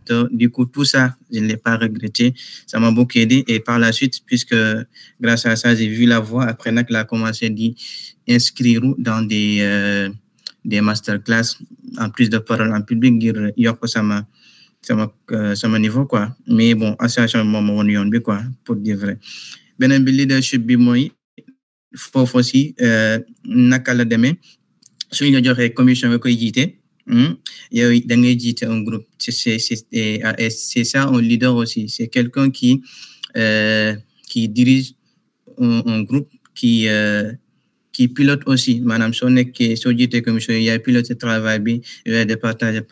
collaborateurs. Du coup, tout ça, je ne l'ai pas regretté. Ça m'a beaucoup aidé. Et par la suite, puisque grâce à ça, j'ai vu la voie, après que j'ai commencé à inscrire dans des masterclass, en plus de parole en public, ça m'a niveau, quoi. Mais bon, association, moi, quoi, pour dire vrai. Benen bi leadership bi mooy foofu aussi naka la demee suñu la joxee commission nga koy jiite yow da ngay jiite un groupe c'est ça un leader aussi c'est quelqu'un qui dirige un groupe qui pilote aussi maanaam soo jiitee commission yaay pilote travail bi yaay départage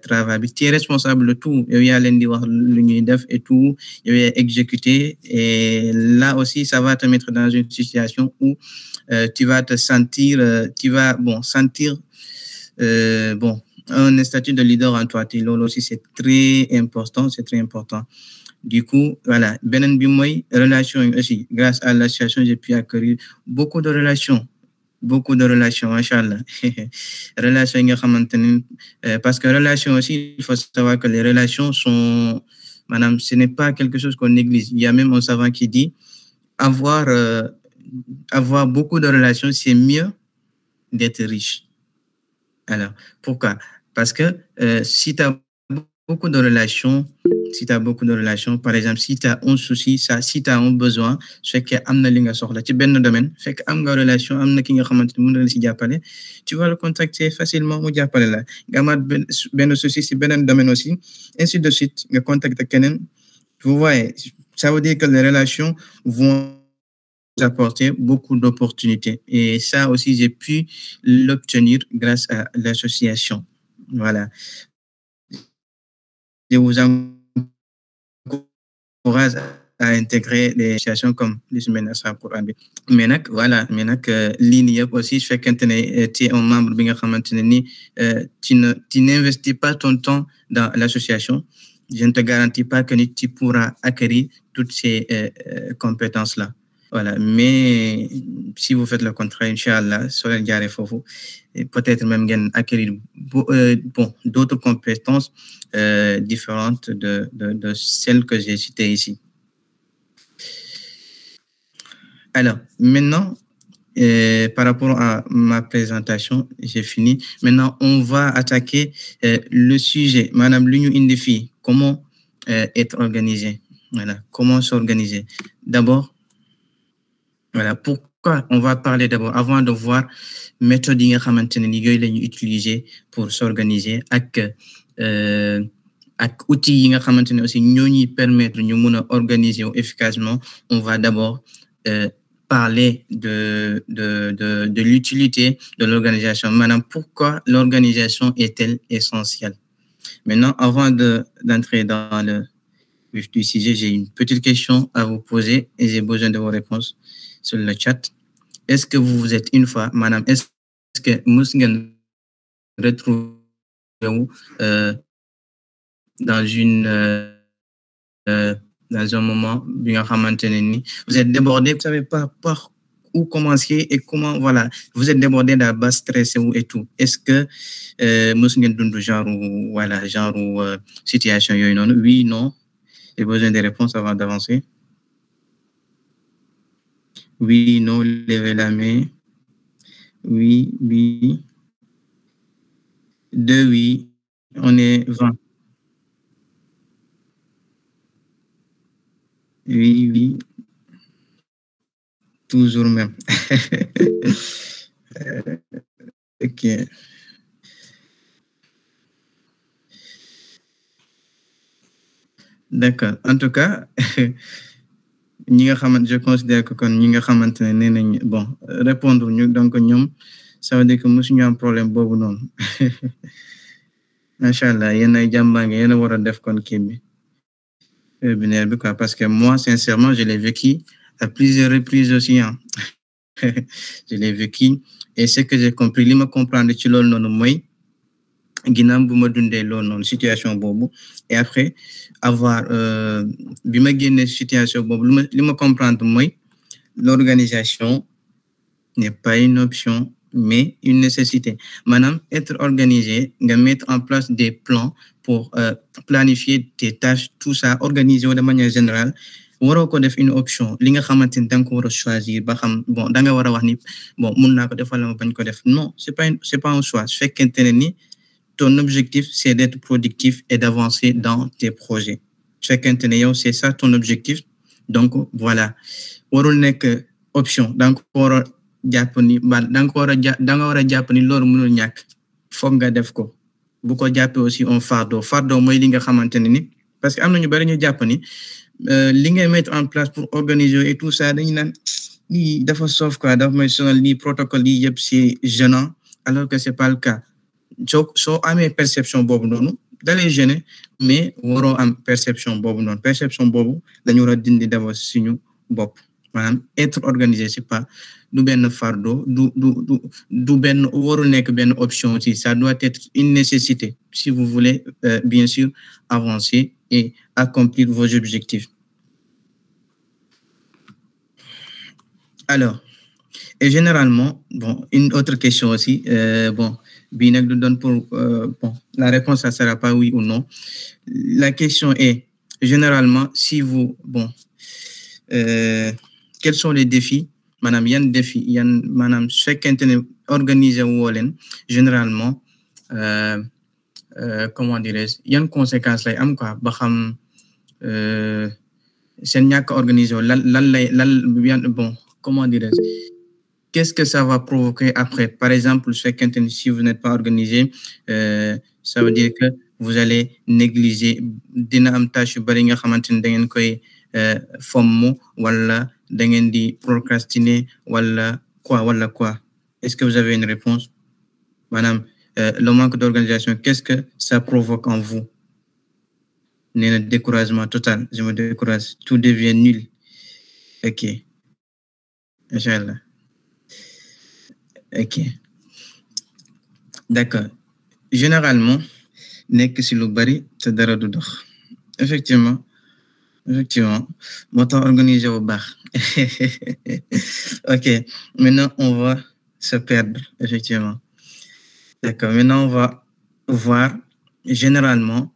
travail bi tu es responsable de tout yow yaa leen di wax lu ñuy def et tout yow yaay exécuter et là aussi ça va te mettre dans une situation où tu vas te sentir sentir un statut de leader en toi loolu aussi c'est très important du coup voilà benen bi moy relation aussi grâce à l'association j'ai pu acquérir beaucoup de relations machallah relations nga xamanteni parce que relations aussi il faut savoir que les relations sont madame ce n'est pas quelque chose qu'on néglige il y a même un savant qui dit avoir beaucoup de relations c'est mieux d'être riche. Alors pourquoi? Parce que si tu as beaucoup de relations, par exemple, si tu as un souci, si tu as un besoin, c'est que amna li nga soxla ci benn domaine, fekk am nga relation, amna ki nga xamanteni mën na la ci jappalé, tu vas le contacter facilement mu jappalé la. Nga mat benn souci ci benn domaine aussi, ainsi de suite, nga contacter kenen. Vous voyez, ça veut dire que les relations vont apporter beaucoup d'opportunités et ça aussi j'ai pu l'obtenir grâce à l'association. Voilà. Je vous encourage à intégrer des associations comme les semaines à pour Ambi. Mais voilà, ligne aussi, je fais tu es un membre bien tu n'investis pas ton temps dans l'association. Je ne te garantis pas que tu pourras acquérir toutes ces compétences-là. Voilà, mais si vous faites le contrat, Inch'Allah, sur le diaré fofu, peut-être même acquérir d'autres compétences différentes de celles que j'ai citées ici. Alors, maintenant, par rapport à ma présentation, j'ai fini. Maintenant, on va attaquer le sujet. Madame l'Union Indefi, comment être organisé? Voilà, comment s'organiser? D'abord, voilà, pourquoi on va parler d'abord, avant de voir méthode yi nga xamantene ni yoy lañu utiliser pour s'organiser ak outils yi nga xamantene aussi ñoñuy permettre ñu mëna organiser efficacement. On va d'abord parler de l'utilité de l'organisation. Maintenant, pourquoi l'organisation est-elle essentielle? Maintenant, avant d'entrer dans le vif du sujet, j'ai une petite question à vous poser et j'ai besoin de vos réponses sur le chat. Est-ce que vous êtes une fois, madame, est-ce que Mousngen retrouve dans un moment, bien vous êtes débordé, vous ne savez pas par où commencer et comment, voilà, vous êtes débordé de la base stressé et tout. Est-ce que Mousngen Dundu genre ou situation, oui, non? J'ai besoin des réponses avant d'avancer. Oui, non, levez la main. Oui, oui. 2 oui. On est 20. Oui, oui. Toujours même. Ok. D'accord. En tout cas, je considère que kon ñi nga xamantene nenañ bon répondre ñu donc ñom ça veut dire que musuñu am problème bobu non. Machallah yéen ay jàmbaange yéen a war a def kon kii bi webinaire bi quoi parce que moi sincèrement je l'ai vécu à plusieurs reprises aussi hein. Je l'ai vécu et ce que j'ai compris li ma comprendre ci loolu noonu mooy ginnaaw bu ma dundee loolu noonu situation boobu et après avoir bi ma génne situation boobu li ma comprendre mooy l'organisation n'est pas une option mais une nécessité. Madame, être organisé, mettre en place des plans pour planifier tes tâches, tout ça, organiser de manière générale. waroo ko def une option li nga xamanteni dang ko wara choisir ba xam bon da nga wara wax ni bon mën naa ko def wala ma bañ ko def non c'est pas un choix fekkente ne ni ton objectif c'est d'être productif et d'avancer dans tes projets fekkente ne yow c'est ça ton objectif donc voilà warul nekk option da nga ko wara jàpp ni ba da nga wara jàpp ni loolu mënul ñàkk foog nga def ko bu ko jàppee aussi un fardeau mooy li nga xamanteni ni parce que am na ñu bari ñu jàpp ni li ngay mettre en place pour organiser et tout ça dañu naan lii dafa soof quoi dafa may sonal lii protocole yi yëpp c'est gênant alors que c'est pas le cas soo amee perception boobu noonu dalay gêner mais waroo am perception boobu noonu perception boobu dañu war a dindi d'abord suñu bopp maanaam être organisé c'est pas du benn fardeau du benn warul nekk benn option aussi ça doit être une nécessité si vous voulez bien sûr avancer et accomplir vos objectifs. Alors, et généralement, bon, une autre question aussi, bon, bien que donne pour, bon, la réponse ça sera pas oui ou non. La question est, généralement, si vous, bon, quels sont les défis, madame, il y a un défi, il y a madame, chacun organisé ou généralement, comment dirais-je, il y a une conséquence là, am quoi, ba xam c'est ñàkk organisé bon, comment dirais-je, qu'est-ce que ça va provoquer après? Par exemple, si vous n'êtes pas organisé, ça veut dire que vous allez négliger dina am tâche yu bari nga xamanteni da ngeen koy fomm wala da ngeen di procrastiner wala quoi? Est-ce que vous avez une réponse? Madame, le manque d'organisation, qu'est-ce que ça provoque en vous? Le découragement total, je me décourage, tout devient nul. Ok. Inch'Allah. Ok. D'accord. Généralement, nekk si lu bari te dara du dox. Effectivement. Moo tax organiser bu baax. Ok. Maintenant, on va se perdre, effectivement. D'accord. Maintenant, on va voir généralement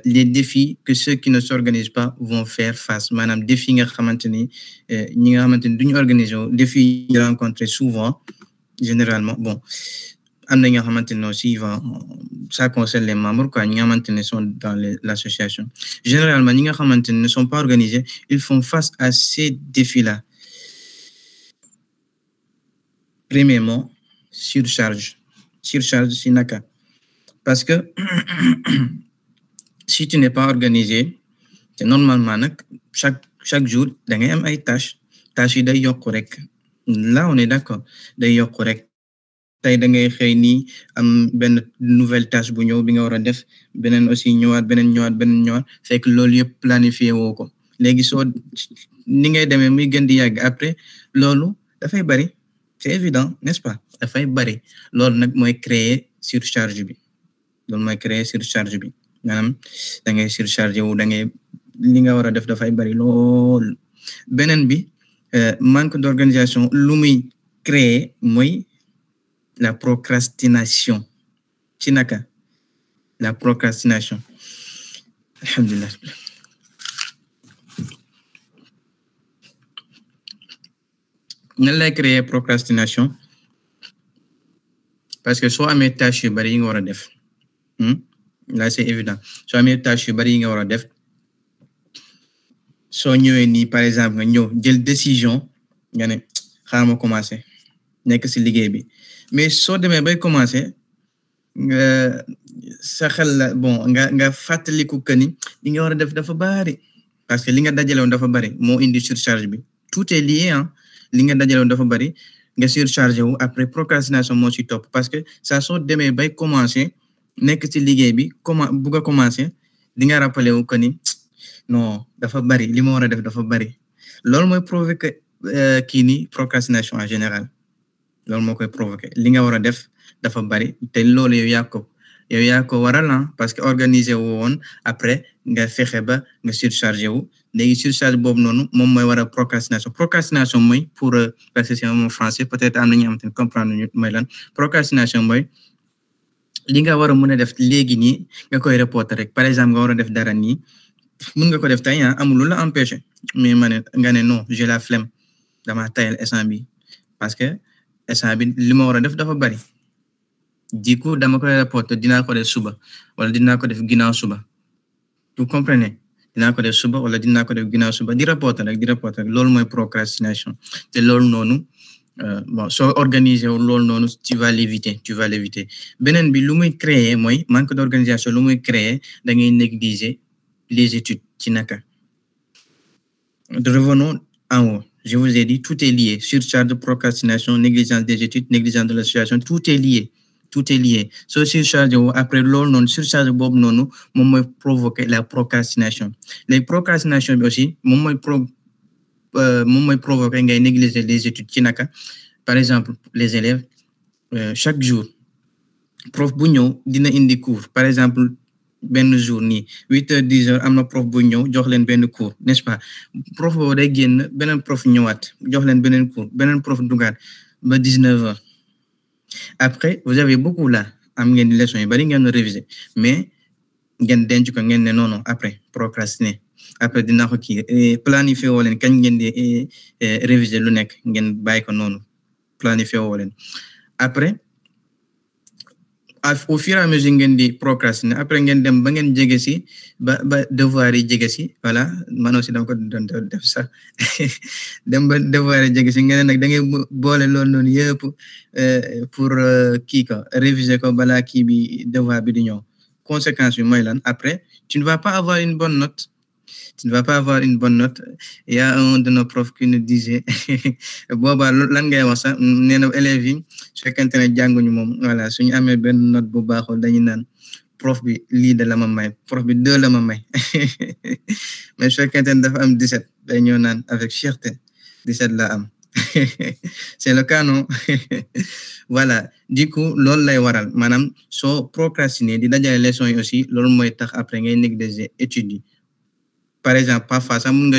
les défis que ceux qui ne s'organisent pas vont faire face. Madame, défis nga xamanteni ñi nga xamanteni duñu organiser défis yi rencontrer souvent généralement bon am na nga xamanteni aussi ça concerne les membres quoi ñi nga xamanteni sont dans l'association. Généralement ñi nga xamanteni ne sont pas organisés, ils font face à ces défis-là. Premièrement, surcharge si naka parce que si tu n'es pas organisé, c'est normalement chaque jour da ngay am ay tâches yi day yokku rek. Là on est d'accord day yokku rek tay da ngay xëy ni am benn nouvelle tâche bu ñëw bi nga war a def beneen aussi ñëwaat fekk loolu yëpp planifié woo ko léegi soo ni ngay demee muy gën di yàgg après loolu dafay bari c'est évident n'est-ce pas dafay bari loolu nag mooy créer surcharge bi maanaam da ngay surchargé wu da ngay li nga war a def dafay bari lool beneen bi manque d'organisation lu muy créer mooy la procrastination ci naka la procrastination alhamdulillah nan lay créer procrastination parce que soo amee tâche yu bari yi nga war a def là c'est évident soo amee tâche yu bari yi nga war a def soo ñëwee nii par exemple nga ñëw jël décision nga ne xaaral ma commencer nekk ci liggéey bi mais soo demee bay commencer sa xel la bon nga fàttaliku que ni li nga war a def dafa bari parce que li nga dajalewoon dafa bari moo indi surcharge bi tout est lié hein li nga dajalewoon dafa bari nga surchargé wu après procrastination moo ci topp parce que ça soo demee bay commencer nekk ci liggéey bi bugg a commencer di nga rappelé wu que ni non dafa bari li ma war a def dafa bari loolu mooy provoquer kii ni procrastination en général loolu moo koy provoquer li nga war a def dafa bari te loolu yow yaa ko waral parce que organiser wu woon après nga fexe ba nga surchargé wu léegi surcharge boobu noonu moom mooy war a procrastination mooy pour parce que c'est en français peut-être am na ñu am te comprendre ñu mooy lan procrastination mooy li nga war a mën a def léegi nii nga koy reporter rek par exemple nga war a def dara nii mën nga ko def tey amul lu la empêcher mais ma ne nga ne non j'ai la flemme dama tayal instant bi parce que instant bi li ma war a def dafa bari du coup dama koy reporter dinaa ko def suba wala dinaa ko def ginnaaw suba vous comprenez dinaa ko def suba wala dinaa ko def ginnaaw suba di reporter rek loolu mooy procrastination te loolu noonu bon soo organiser wu loolu noonu tu vas l'éviter beneen bi lu muy créer mooy manque d'organisation lu muy créer da ngay négliger les études ci naka revenons en haut je vous ai dit tout est lié surcharge, procrastination, négligence des études, négligence de la situation, tout est lié soo surcharge wu après loolu noonu surcharge boobu noonu moom mooy provoquer la procrastination les procrastination bi aussi moom mooy provoquer ngay négliger les études ci naka par exemple les élèves chaque jour prof bu ñëw dina indi cours par exemple benn jour nii 8h 10h am na prof bu ñëw jox leen benn cours n'est-ce pas prof boobu day génn beneen prof ñëwaat jox leen beneen cours beneen prof dugaat ba 19h après vous avez beaucoup là am ngeen leçon yu bari ngeen réviser mais ngeen denc ko ngeen ne non après procrastiner après dina ko kii planifier woo leen kañ ngeen di réviser lu nekk ngeen bàyyi ko noonu planifier woo leen après au fur et à mesure ngeen di procrastiner après ngeen dem ba ngeen jege si ba devoir yi jege si voilà man aussi dama ko doon def sax dem ba devoir yi jege si ngeen nag da ngay boole loolu noonu yëpp pour kii ko réviser ko balaa kii bi devoir bi di ñëw conséquence bi mooy lan après tu ne vas pas avoir une bonne note il y a un de nos profs qui nous disait booba lan ngay wax sax nee na élèves yi su fekkente ne jànguñu moom voilà suñu amee benn note bu baaxul dañu naan prof bi lii de la ma may prof bi 2 la ma may mais su fekkente ne dafa am 17 day ñëw naan avec fierté 17 la am c'est le cas non voilà du coup loolu lay waral maanaam soo procrastiner di dajale leçon yi aussi loolu mooy tax après ngay négliger études yi par exemple parfois sax mun nga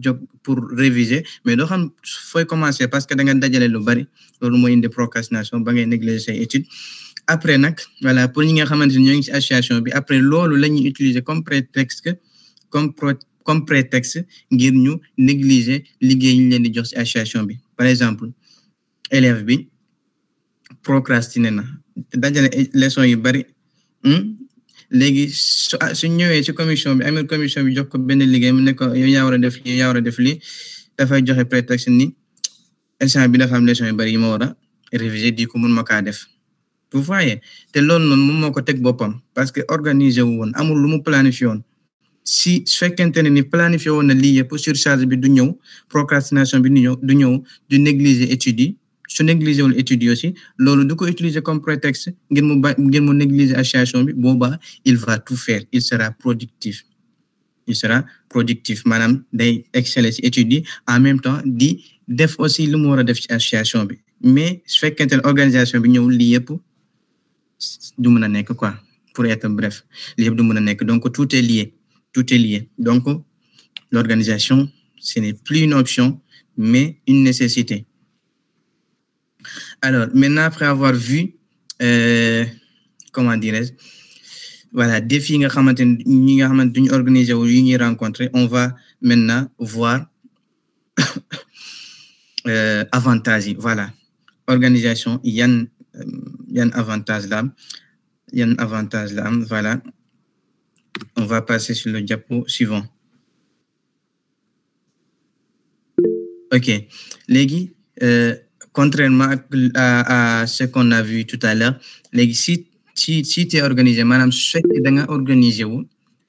jóg pour réviser mais doo xam fooy commencer parce que da nga dajale lu bari loolu mooy indi procrastination ba ngay négliger say études après nag voilà pour ñi nga xamante ne ñoo ngi ci association bi après loolu la ñuy utiliser comme prétexte ngir ñu négliger liggéey ñu leen di jox ci association bi par exemple élève bi procrastiné na dajale leçon yu bari léegi su ñëwee ci commission bi amee commission bi jox ko benn liggéey mu ne ko yow yaa war a def lii dafay joxe prétexte ni instant bi dafa am leçon yu bari yi ma war a réviser di ko mun ma kaa def vous voyez te loolu noonu moom moo ko teg boppam parce que organiser wu woon amul lu mu planifié woon si su fekkente ne ni planifié woon na lii yëpp surcharge bi du ñëw procrastination bi du ñëw du négliger études yi su négliger wul études yi aussi loolu du ko utiliser comme prétexte ngir mu négliger association bi boobaa il va tout faire il sera productif maanaam day exceller ci études yi en même temps di def aussi lu mu war a def ci association bi mais su fekkente ne organisation bi ñëw lii yëpp du mën a nekk quoi pour être bref lii yëpp du mën a nekk donc tout est lié donc l'organisation ce n'est plus une option mais une nécessité. Alors maintenant après avoir vu comment dirais-je voilà défi nga xamante ñi nga xamante duñu organiser wu yi ñuy rencontrer on va maintenant voir avantages yi voilà organisation yan avantage la am voilà on va passer sur le diapo suivant. Ok léegi contrairement à ce qu'on a vu tout à l'heure léegi si tu es organisé maanaam su fekkee da nga organisé wu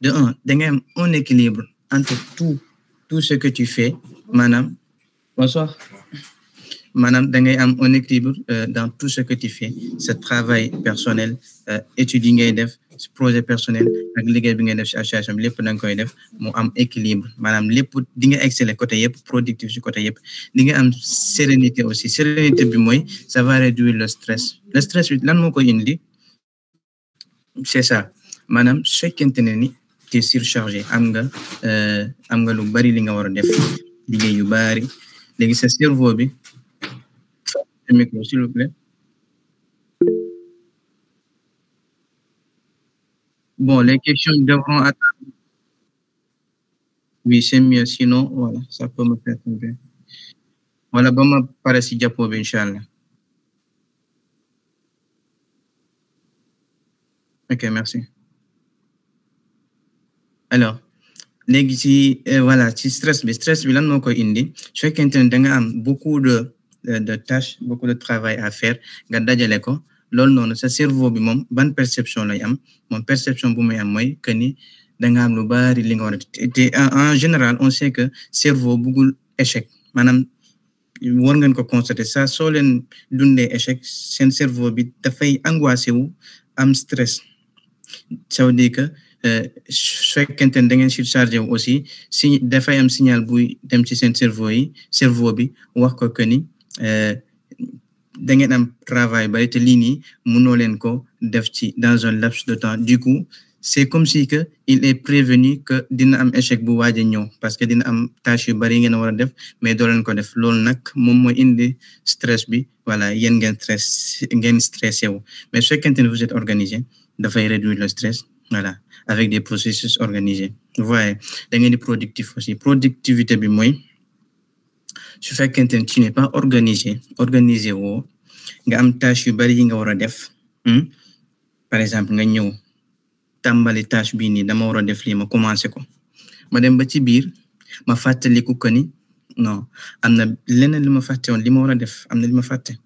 de un da nga am un équilibre entre tout ce que tu fais maanaam bonsoir maanaam da ngay am un équilibre dans tout ce que tu fais ce travail personnel études yi ngay def projet personnel ak liggéey bi ngay def ci association bi lépp da nga koy def mu am équilibre maanaam lépp di nga exceller côté yëpp productif ci côté yëpp di nga am sérénité aussi sérénité bi mooy ça va réduire le stress bi lan moo koy indi c'est ça maanaam su fekkente ne ni t'es surchargé am nga lu bari li nga war a def liggéey yu bari léegi sa cerveau bi micro s'il vous plaît. Bon, les questions devront attendre. Oui, c'est mieux, sinon, voilà, ça peut me faire tomber. Voilà, bon, ma pare si diapo bi, Inch'Allah. Ok, merci. Alors, léegi ci voilà ci stress bi lan moo koy indi su fekkente ne da nga am beaucoup de tâches beaucoup de travail à faire nga dajale ko loolu noonu sa cerveau bi moom ban perception lay am moom perception bu muy am mooy que ni da nga am lu bari li nga war a te en général on sait que cerveau bugul échec maanaam war ngeen ko constater ça soo leen dundee échec seen cerveau bi dafay angoissé wu am stress ça veut dire que su fekkente ne da ngeen surchargé wu aussi si dafay am signal buy dem ci seen cerveau bi wax ko que ni da ngeen am travail bari te lii nii mënoo leen ko def ci dans un laps de temps du coup c'est comme si que il est prévenu que dina am échec bu waaj a ñëw parce que dina am tâche yu bari ngeen war a def mais doo leen ko def loolu nag moom mooy indi stress bi voilà yéen ngeen stressé wu mais su fekkente ne vous êtes organisé dafay réduire le stress voilà avec des processus organisés vous voyez da ngeen di productif aussi productivité bi mooy su fekkente ne tu n'es pas organisé woo nga am tâche yu bari yi nga war a def par exemple nga ñëw tàmbali tâche bii nii dama war a def lii ma commencé ko ma dem ba ci biir ma fàttaliku ko ni non am na leneen li ma fàtte woon li ma war a def am na li ma fàtte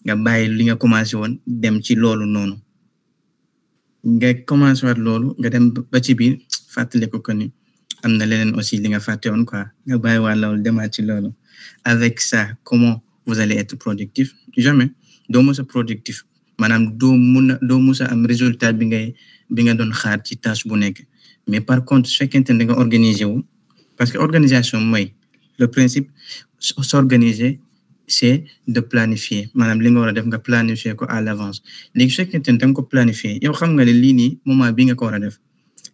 nga bàyyi li nga commencé woon dem ci loolu noonu nga commencé waat loolu nga dem ba ci biir fàttaliku ko ni am na leneen aussi li nga fàtte woon quoi nga bàyyi waat loolu demaat ci loolu avec ça comment vous allez être productif jamais doo mës a productif maanaam doo mës a am résultat bi nga doon xaar ci tâche bu nekk mais par contre su fekkente ne da nga organiser wu parce que organisation mooy le principe s'organiser c'est de planifier maanaam li nga war a def nga planifier ko à l'avance léegi su fekkente ne da nga ko planifier yow xam nga ne lii nii moment bi nga ko war a def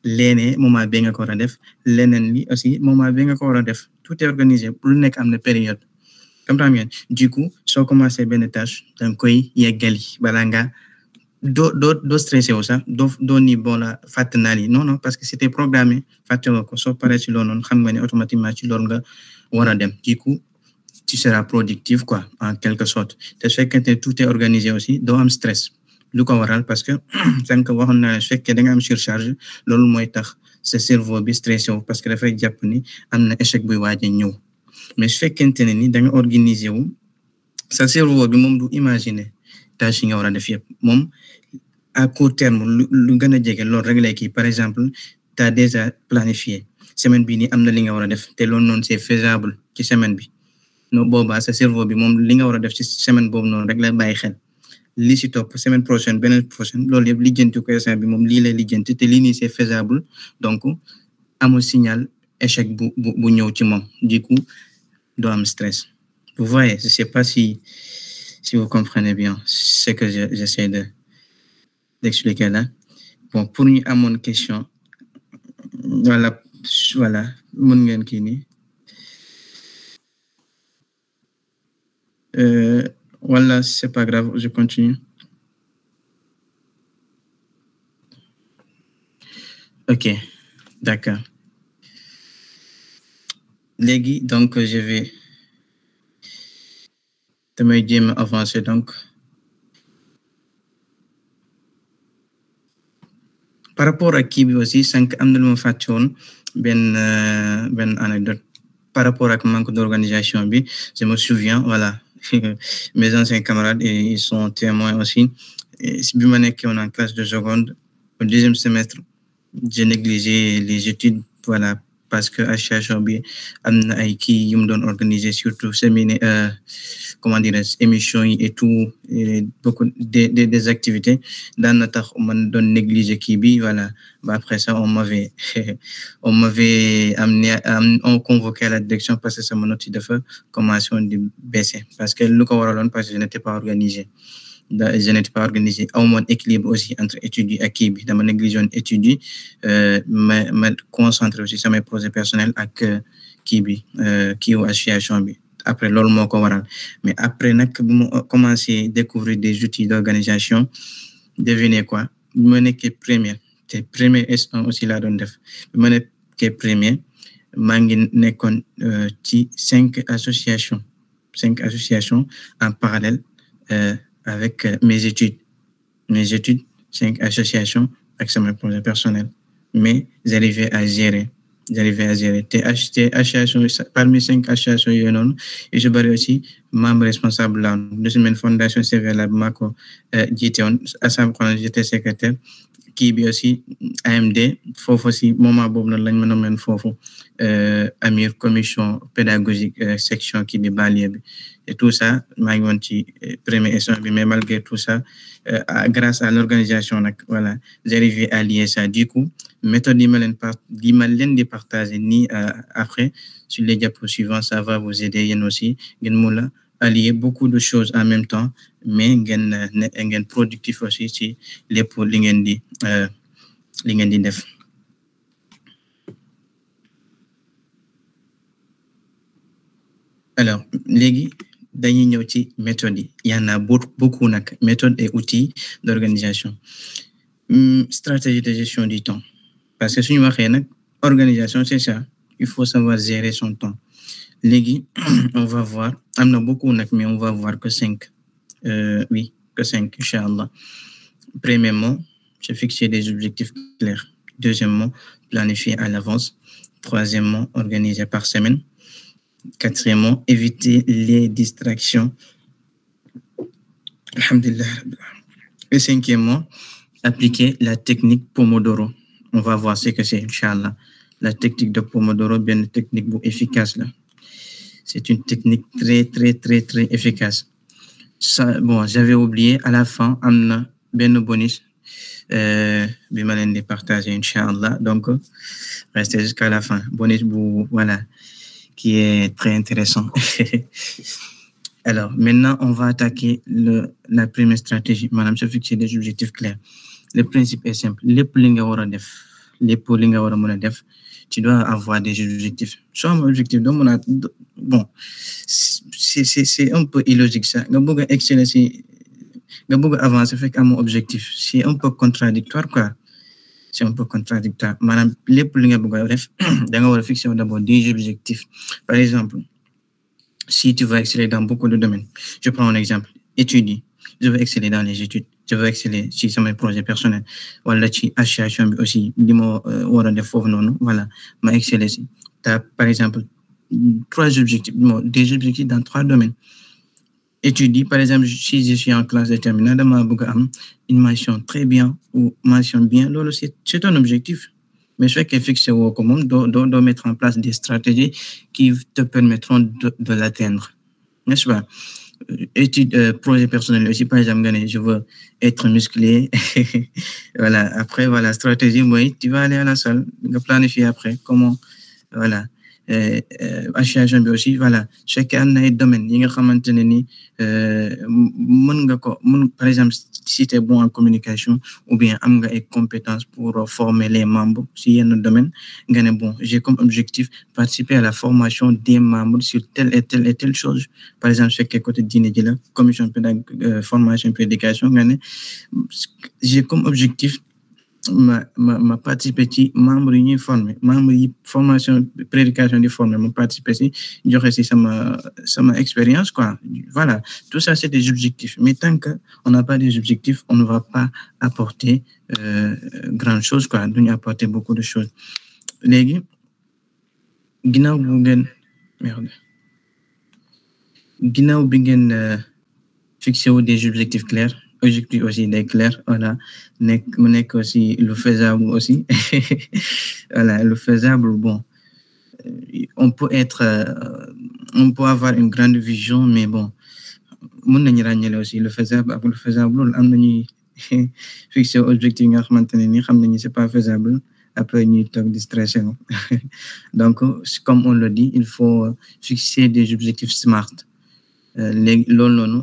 léene moment bi nga ko war a def leneen li aussi moment bi nga ko war a def tout est organisé lu nekk am na période comprendre ngeen du coup soo commencé benn tâche da nga koy yeggali bala nga doo stressé wu sax doo ni bon la fàtte naa lii non parce que c'était programmé fàtte woo ko soo paree ci loolu noonu xam nga ne automatiquement ci loolu nga war a dem du coup tu seras productif quoi en quelque sorte te su fekkente ne tout est organisé aussi doo am stress lu ko waral parce que sànq waxoon naa su fekkee da nga am surcharge loolu mooy tax sa cerveau bi stressé wu parce que dafay jàpp ni am na échec buy waaj a ñëw mais su fekkente ne ni da nga organiser wu sa cerveau bi moom du imaginer tâche yi nga war a def yëpp moom à court terme lu gën a jege loolu rek lay kii par exemple t'as déjà planifié semaine bii nii am na li nga war a def te loolu noonu c'est faisable ci semaine bi no boobaa sa cerveau bi moom li nga war a def ci semaine boobu noonu rek lay bàyyi xel li ci topp semaine prochaine beneen prochaine loolu yëpp lijjanti ko instant bi moom lii lay lijjanti te lii nii c'est faisable donc amul signal échec bu ñëw ci moom du coup doo am stress vous voyez je sais pas si vous comprenez bien ce que j'essaie d'expliquer là bon pour ñu amoon question voilà mën ngeen kii nii voilà c'est pas grave je continue ok d'accord léegi donc je vais damay jéem a avancer donc par rapport à kii bi aussi sànq am na lu ma fàtte woon benn anecdote par rapport ak manque d'organisation bi je me souviens voilà mes anciens camarades et ils sont témoins aussi bi ma nekkoon en classe de seconde au deuxième semestre j'ai négligé les études voilà parce que association bi am na ay kii yu mu doon organiser surtout séminaire comment dire émission yi et tout beaucoup des activités daan na tax man doon négliger kii bi voilà bah après ça on m'avait amené on convoqué à la direction parce que sama note yi dafa commencé woon di baisser parce que lu ko waraloon parce que je n'étais pas organisé je n'étais pas organisé au moins équilibre aussi entre études et kii bi dama négligé études ma concentré aussi sur mes projets personnels ak kii bi kii association bi après loolu moo ko waral mais après nag bu ma commencé découvrir des outils d'organisation devinez quoi bu ma nekkee première te premier S1 aussi laa doon def bu ma nekkee première maa ngi nekkoon ci 5 associations en parallèle avec mes études 5 associations avec mes projets personnels mais j'arrivais à gérer association parmi 5 associations yooyu noonu et je bari aussi membre responsable la de semaine fondation CV la maa ko jiite woon assemblée j'étais secrétaire kii bi aussi AMD foofu aussi moment boobu noonu lañ mën a mën foofu amir commission pédagogique section kii bi banlieue bi et tout ça maa ngi woon ci premier échelon bi mais malgré tout ça grâce à l'organisation nag voilà j'arrivé à lier ça du coup méthode yi ma leen di partager nii après sur les diapos suivants ça va vous aider yéen aussi ngeen mun a allier beaucoup de choses en même temps mais ngeen productif aussi ci lépp li ngeen di def alors léegi dañuy ñëw ci méthode yi y en a beaucoup nag méthodes et outils d'organisation stratégie de gestion du temps parce que suñu waxee nag organisation c'est ça il faut savoir gérer son temps léegi on va voir am na beaucoup nag mais on va voir que 5 oui que 5 inchallah premièrement se fixer des objectifs clairs deuxièmement planifier à l'avance troisièmement organiser par semaine quatrièmement éviter les distractions alhamdulillah et cinquièmement appliquer la technique Pomodoro on va voir ce que c'est inchallah la technique de Pomodoro bien une technique bu efficace là c'est une technique très efficace ça bon j'avais oublié à la fin am na benn bonus bi ma leen di partager inchallah donc restez jusqu'à la fin bonus bu voilà qui est très intéressant alors maintenant on va attaquer la première stratégie maanaam se fixer des objectifs clairs le principe est simple lépp li nga war a def lépp li nga war a mën a def tu dois avoir des objectifs soit un objectif doo mën a bon c'est un peu illogique ça nga bëgg a exceller si nga bëgg a avancer fekk amoo objectif c'est un peu contradictoire quoi c'est un peu contradictoire maanaam lépp li nga bëgg a def da nga war a fixer d'abord des objectifs par exemple si tu veux exceller dans beaucoup de domaines je prends un exemple études je veux exceller dans les études je veux exceller ci sama projet personnel wala ci association bi aussi li ma war a def foofu noonu voilà ma exceller si t'as par exemple 3 objectifs des objectifs dans 3 domaines études par exemple si je suis en classe de terminale dama bëgg a am une mention très bien ou mention bien loolu c'est un objectif mais su fekkee fixé woo ko moom doo mettre en place des stratégies qui te permettront de l'atteindre n'est-ce pas projet personnel aussi par exemple nga ne je veux être musclé voilà après voilà stratégie mooy tu vas aller à la salle nga planifier après comment voilà association bi aussi voilà su fekkee am na ay domaines yi nga xamante ne ni mën nga ko par exemple si tu es bon en communication ou bien am nga ay compétences pour former les membres si yenn domaine nga ne bon j'ai comme objectif participer à la formation des membres sur telle et telle chose par exemple su fekkee côté diine ji la commission formation prédication nga ne j'ai comme objectif ma participer ci membre yi ñuy former membre yi formation prédication di former ma participer ci joxe ci sama expérience quoi voilà tout ça c'est des objectifs mais tant que on n'a pas des objectifs on ne va pas apporter grand chose quoi duñu apporter beaucoup de choses léegi ginnaaw bi ngeen fixé wu des objectifs clairs objectif aussi des clairs voilà mu nekk aussi le faisable aussi voilà le faisable bon on peut avoir une grande vision mais bon mën nañu ràññale aussi le faisable ak le faisable loolu am nañuy fixer objectif nga xamante ne ni xam nañu c'est pas faisable après ñuy toog di stressé donc comme on le dit il faut fixer des objectifs smart léegi loolu noonu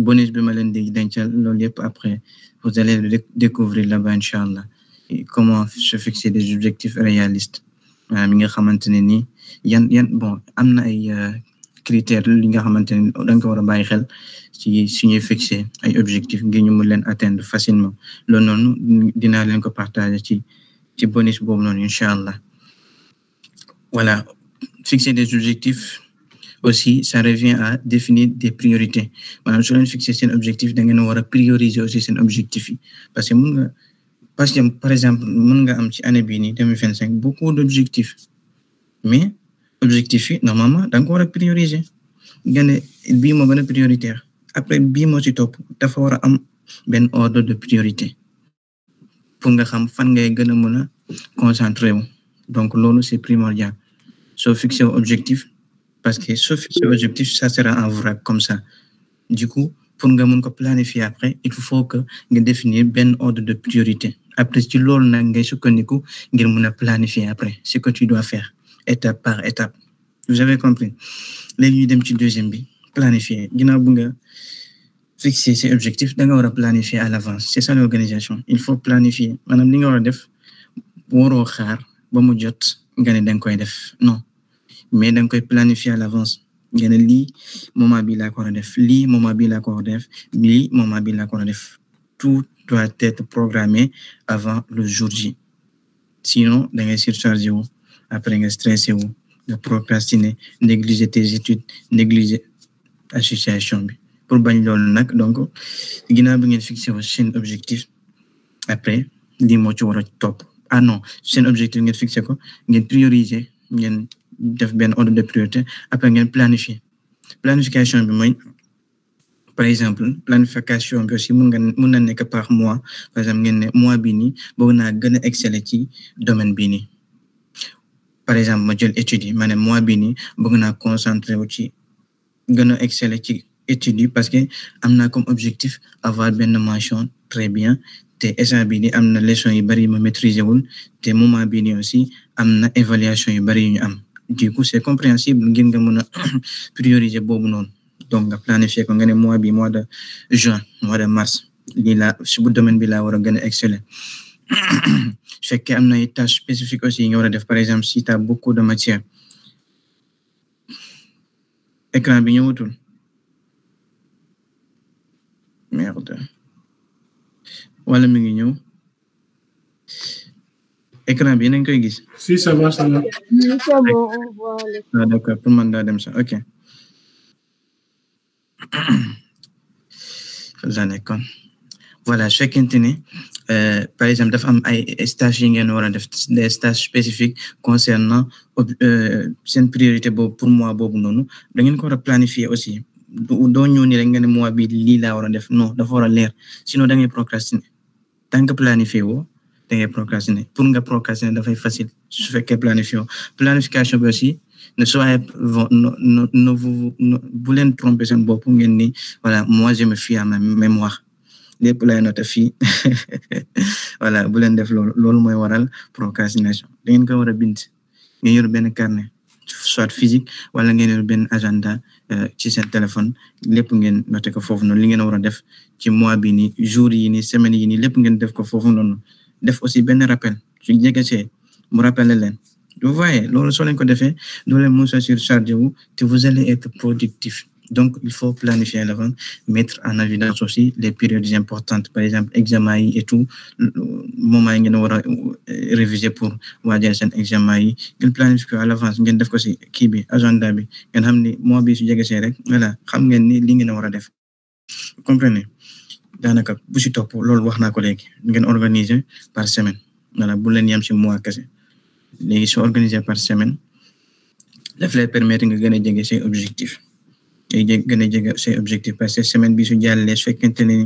bonus bi ma leen di dencal loolu yëpp après vous allez le découvrir là-bas inchallah comment se fixer des objectifs réalistes mi nga xamante ne nii yan bon am na ay critères li nga xamante ne da nga ko war a bàyyi xel ci suñuy fixer ay objectifs ngir ñu mën leen atteindre facilement loolu noonu dinaa leen ko partager ci bonus boobu noonu inchallah voilà fixer des objectifs aussi ça revient à définir des priorités maanaam su leen fixer seen objectif da ngeen war a prioriser aussi seen objectif yi parce que par exemple mën nga am ci année bii nii 2025 beaucoup d'objectifs mais objectif yi normalement da nga ko war a prioriser nga ne bii moo gën a prioritaire après bii moo ci topp dafa war a am benn ordre de priorité pour nga xam fan ngay gën a mën a concentrer wu donc loolu c'est primordial soo fixer objectif parce que soo fixer objectif ça sera en vrac comme ça du coup pour nga mën ko planifier après il faut que nga définir benn ordre de priorité après ci loolu nag ngay sukkandiku ngir mën a planifier après ce que tu dois faire étape par étape vous avez compris léegi ñu dem ci deuxième bi planifier ginnaaw bu nga fixer ses objectifs da nga war a planifier à l'avance c'est ça l'organisation il faut planifier maanaam li nga war a def waroo xaar ba mu jot nga ne da nga koy def non mais da nga koy planifier à l'avance nga ne lii moment bi laa ko war a def lii moment bi laa ko war a def lii moment bi laa ko war a def tout doit être programmé avant le jour J sinon da ngay surcharger wu après nga stressé wu nga procrastiner négliger tes études négliger association bi pour bañ loolu nag donc ginnaaw bi ngeen fixé wu seen objectif après lii moo ci war a topp non seen objectif ngeen fixé ko ngeen prioriser ngeen def benn ordre de priorité après ngeen planification bi mooy par exemple planification bi aussi mën na nekk par mois par exemple ngeen ne mois bii nii bëgg naa gën a exceller ci domaine bii nii par exemple ma jël études yi ma ne mois bii nii bëgg naa concentrer wu ci gën a exceller ci études yi parce que am naa comme objectif avoir benn mention très bien te instant bii nii am na leçon yu bari yu ma maîtriser wul te moment bii nii aussi am na évaluation yu bari yu ñu am du coup c'est compréhensible ngir nga mën a prioriser boobu noonu donc nga planifier ko nga ne mois bi mois de juin mois de mars lii laa su bu domaine bi laa war a gën a exceller su fekkee am na ay tâches spécifiques aussi yi nga war a def par exemple si tu as beaucoup de matière écran bi ñëwatul merde wala mi ngi ñëw écran bi nañ koy gis. Si ça va ça va. C'est bon, on voit l'écran. D'accord pour man daa dem sax ok la nekkoon voilà su fekkente ne par exemple dafa am ay stages yi ngeen war a def des stages spécifiques concernant seen priorité boobu pour mois boobu noonu da ngeen ko war a planifier aussi doo ñëw ni rek nga ne mois bi lii laa war a def non dafa war a leer sinon da ngay procrastiner tant que planifier woo da ngay procrastiner pour nga procrastiner dafay facile su fekkee planification bi aussi ne soyez bu leen tromper seen bopp ngeen ni voilà moi je me fie à ma mémoire lépp lay noter fii voilà bu leen def loolu mooy waral procrastination da ngeen ko war a bind ngeen yor benn carnet soit physique wala ngeen yor benn agenda ci seen téléphone lépp ngeen noter ko foofu noonu li ngeen war a def ci mois bi nii jours yi nii semaines yi nii lépp ngeen def ko foofu noonu def aussi benn rappel su jegesee mu rappeler leen vous voyez loolu soo leen ko defee doo leen mën a surcharger wu te vous allez être productif donc il faut planifier à l'avance mettre en évidence aussi les périodes importantes par exemple examen yi et tout moment yi ngeen war a réviser pour waajal seen examen yi ngeen planifier à l'avance ngeen def ko ci kii bi agenda bi ngeen xam ni mois bi su jegesee rek voilà xam ngeen ni li ngeen war a def comprenez daanaka bu ci topp loolu wax naa ko léegi ngeen organiser par semaine voilà bu leen yam ci mois kese léegi soo organiser par semaine daf lay permettre nga gën a jege say objectifs ngay gën a jege say objectifs parce que semaine bi su jàllee su fekkente ne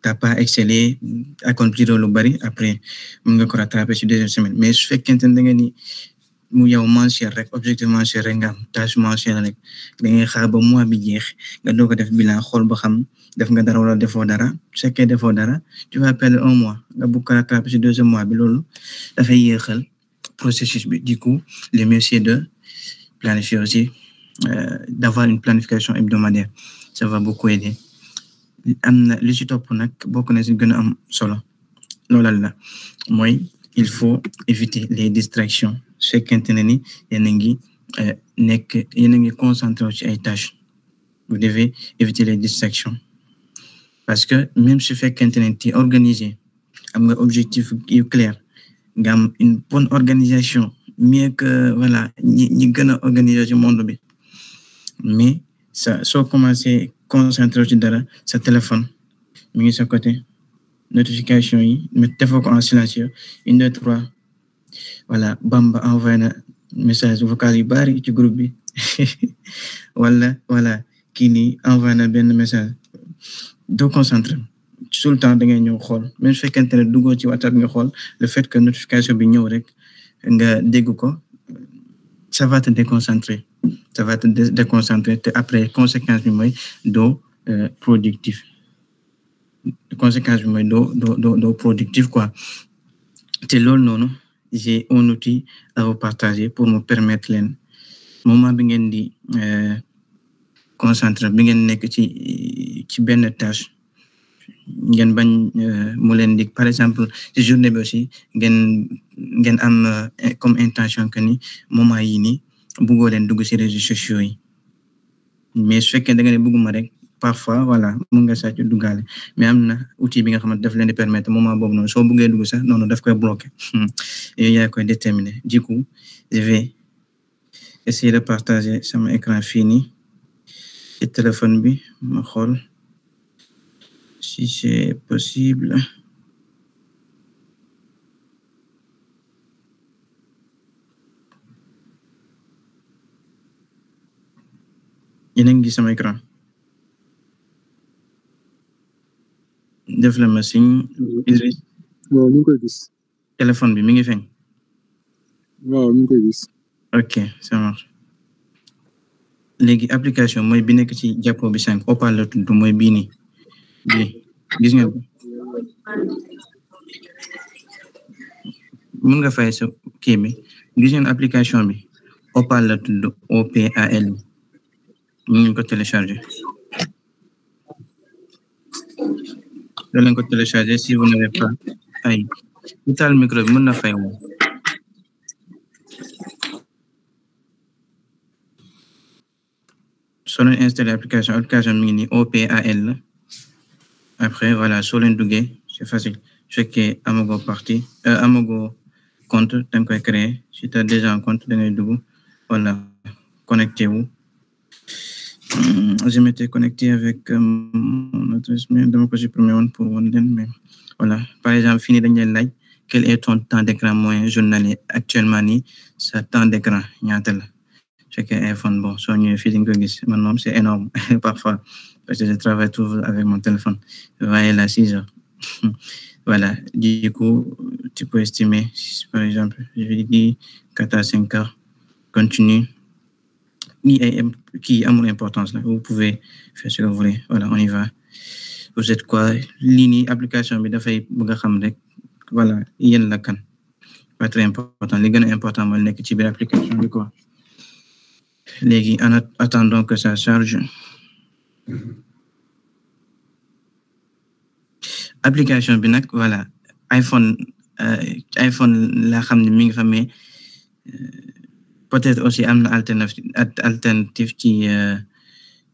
t'as pas excellé accomplir lu bari après mën nga ko rattraper ci deuxième semaine mais su fekkente ne da nga ni mu yow mensuel rek objectif mensuel rek nga am tâche mensuelle rek da ngay xaar ba mois bi jeex nga doog a def bilan xool ba xam def nga dara wala defoo dara su fekkee defoo dara tu vas perdre un mois nga bëgg ko rattraper ci deuxième mois bi loolu dafay yéexal processus bi du coup le mieux c'est de planifier aussi d'avoir une planification hebdomadaire. Ça va beaucoup aider. Li ci topp nag bokk na ci gën a am solo loolal la mooy il faut éviter les distractions su fekkente ne ni yéen a ngi concentré ci ay tâches vous devez éviter les distractions parce que même su fekkente ne tu es organisé am nga objectif yu clair nga am une bonne organisation mieux que voilà ñi gën a organisé ci monde bi mais ça soo commencé concentré ci dara sa téléphone mi ngi sa côté notification yi mais defoo ko en silencieux 1 2 3 voilà Bamba envoyé na message vocal yu bari ci groupe bi wala voilà kii nii envoyé na benn message doo concentré tout le temps da ngay ñëw xool même su fekkente ne duggoo ci WhatsApp nga xool le fait que notification bi ñëw rek nga dégg ko ça va te déconcentrer te après conséquence bi mooy doo productif conséquence bi mooy doo productif quoi te loolu noonu j'ai un outil à vous partager pour me permettre leen moment bi ngeen di concentrer bi ngeen nekk ci benn tâche ngeen bañ mu leen di par exemple ci journée bi aussi ngeen am comme intention que ni moment yi nii bëggoo leen dugg ci réseaux sociaux yi mais su fekkee da nga ne bëgguma rek parfois voilà mun nga sàcc duggaale mais am na outil bi nga xamante daf leen di permettre moment boobu noonu soo bëggee dugg sax noonu daf koy bloquer yooyu yaa koy déterminer du coup je vais essayer de partager sama écran fii nii ci téléphone bi ma xool si c'est possible. Yéen a ngi gis sama écran def la ma signe Idriss waaw ñu ngi koy gis téléphone bi mi ngi feeñ waaw ñu ngi koy gis ok ça marche léegi application mooy bi nekk ci jàppo bi sànq Opal la tudd mooy bii nii bi gis ngeen ko mën nga fay sa kii bi gis ngeen application bi Opal la tudd OPAL ñu ngi ko télécharger doo leen ko télécharger si vous n'avez pas ay taal micro bi mën na fay moom soo leen installé application mi ngi nii OPAL la après voilà soo leen duggee c'est facile su fekkee amago compte da nga koy créer si tu as déjà un compte da ngay dugg voilà connecté wu je m'étais connecté avec mon adresse mail dama ko supprimer woon pour won leen mais voilà par exemple fini dañ leen laaj quel est ton temps d'écran moyen journalier actuellement nii sa temps d'écran ñaata la su fekkee iPhone bon soo ñëwee fii di nga ko gis man moom c'est énorme parfois parce que je travaille toujours avec mon téléphone vous voyez là 6 heures voilà du coup tu peux estimer par exemple je vais dire 4 à 5 heures continue qui a mon importance là vous pouvez faire ce que vous voulez voilà on y va vous êtes quoi lii application bi dafay bëgg a xam rek voilà yéen la kan pas très important li gën a important mooy nekk ci biir application bi quoi léegi en attendant que ça charge application bi nag voilà iPhone la xam ne mi ngi fa mais peut-être aussi am na alternative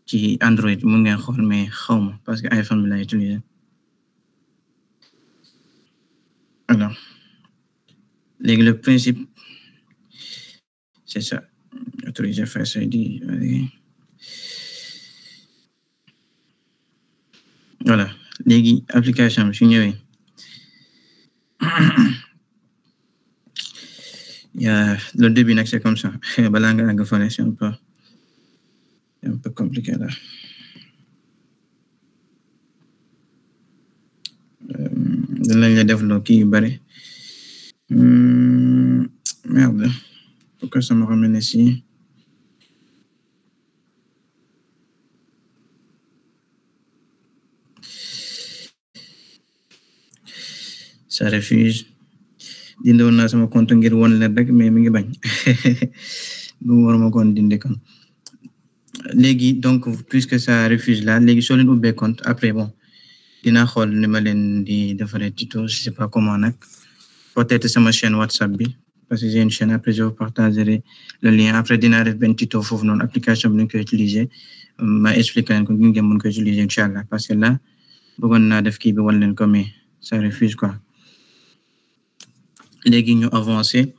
ci Android mun ngeen xool mais xawma parce que iPhone bi lay utiliser alors léegi le principe c'est ça autoriser Face ID voilà léegi application bi su ñëwee le début nag c'est comme ça balaa nga àgg fale c'est un peu compliqué là dinañ la def loo kii yu bari merde pourquoi ça me ramène ici ça refuse dindoon naa sama compte ngir won leen rek mais mi ngi bañ bu war ma kon dindi kon légui donc puisque ça refuse là légui soo leen ubbee compte après bon dinaa xool ni ma leen di defaree tuto je sais pas comment nag peut-être sama chaîne WhatsApp bi parce que j'ai une chaîne après je vous partagerai le lien après dinaa def benn tuto foofu noonu application bi ñu koy utiliser ma expliquer leen ko ngeen mën ko utiliser inchallah parce que là bëggoon naa def kii bi wan leen ko mais ça refuse quoi légui ñu avancer